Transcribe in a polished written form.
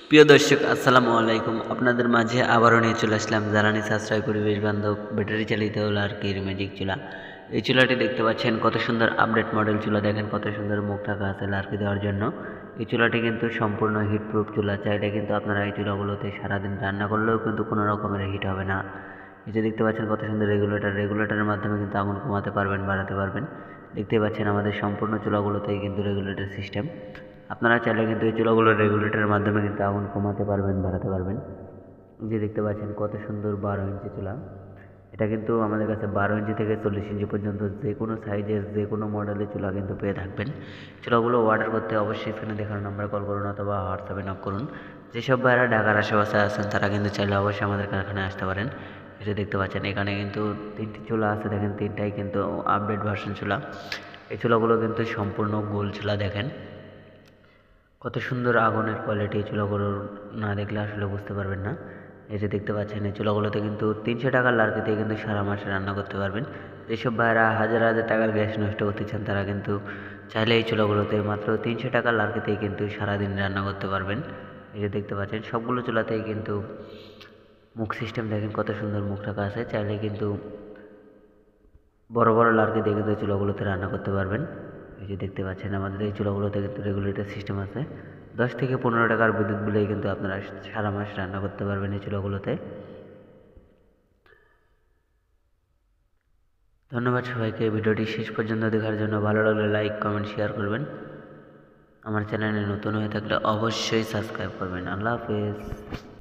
প্রিয় দর্শক আসসালামু আলাইকুম। আপনাদের মাঝে আবারও নিয়ে চলে আসলাম জ্বালানি সাশ্রয় পরিবেশ বান্ধব ব্যাটারি চালিত লার্কির ম্যাজিক চুলা। এই চুলাটি দেখতে পাচ্ছেন কত সুন্দর আপডেট মডেল চুলা, দেখেন কত সুন্দর মুখ রাখা আছে লার্কি দেওয়ার জন্য। এই চুলাটি কিন্তু সম্পূর্ণ হিট প্রুফ চুলা, চাইলে কিন্তু আপনারা এই চুলাগুলোতে সারাদিন রান্না করলেও কিন্তু কোনো রকমের হিট হবে না। এই যে দেখতে পাচ্ছেন কত সুন্দর রেগুলেটরের মাধ্যমে কিন্তু আগুন কমাতে পারবেন, বাড়াতে পারবেন। দেখতে পাচ্ছেন আমাদের সম্পূর্ণ চুলাগুলোতেই কিন্তু রেগুলেটর সিস্টেম। আপনারা চাইলে কিন্তু এই চুলাগুলোর রেগুলেটরের মাধ্যমে কিন্তু আগুন কমাতে পারবেন, বাড়াতে পারবেন। যে দেখতে পাচ্ছেন কত সুন্দর 12 ইঞ্চি চুলা। এটা কিন্তু আমাদের কাছে 12 ইঞ্চি থেকে 40 ইঞ্চি পর্যন্ত যে কোনো সাইজের যে কোনো মডেলের চুলা কিন্তু পেয়ে থাকবেন। চুলাগুলো অর্ডার করতে অবশ্যই স্ক্রিনে দেখানো নাম্বারে কল করুন অথবা হোয়াটসঅ্যাপে নক করুন। যেসব ভাইয়েরা ঢাকার আশেপাশে আছেন তারা কিন্তু চাইলে অবশ্যই আমাদের কারখানায় আসতে পারেন। এটা দেখতে পাচ্ছেন এখানে কিন্তু 3টি চুলা আছে, দেখেন 3টাই কিন্তু আপডেট ভার্সন চুলা। এই চুলাগুলো কিন্তু সম্পূর্ণ গোল চুলা, দেখেন কত সুন্দর আগুনের কোয়ালিটি। এই চুলাগুলো না দেখলে আসলে বুঝতে পারবেন না। এই যে দেখতে পাচ্ছেন এই চুলাগুলোতে কিন্তু 300 টাকার লার্কিতে কিন্তু সারা মাসে রান্না করতে পারবেন। যেসব ভাইয়েরা হাজার হাজার টাকার গ্যাস নষ্ট করতে চান তারা কিন্তু চাইলে এই চুলাগুলোতে মাত্র 300 টাকার লার্কিতেই কিন্তু সারাদিন রান্না করতে পারবেন। এই যে দেখতে পাচ্ছেন সবগুলো চুলাতেই কিন্তু মুখ সিস্টেম, দেখেন কত সুন্দর মুখ রাখা আছে। চাইলে কিন্তু বড় বড় লার্কি দিয়ে কিন্তু চুলাগুলোতে রান্না করতে পারবেন। এই যে দেখতে পাচ্ছেন আমাদের এই চুলাগুলোতে কিন্তু রেগুলেটর সিস্টেম আছে। 10 থেকে 15 টাকার বিদ্যুৎ বিলেই কিন্তু আপনারা সারা মাস রান্না করতে পারবেন এই চুলাগুলোতে। ধন্যবাদ সবাইকে ভিডিওটি শেষ পর্যন্ত দেখার জন্য। ভালো লাগলে লাইক, কমেন্ট, শেয়ার করবেন। আমার চ্যানেলে নতুন হয়ে থাকলে অবশ্যই সাবস্ক্রাইব করবেন। আল্লাহ হাফেজ।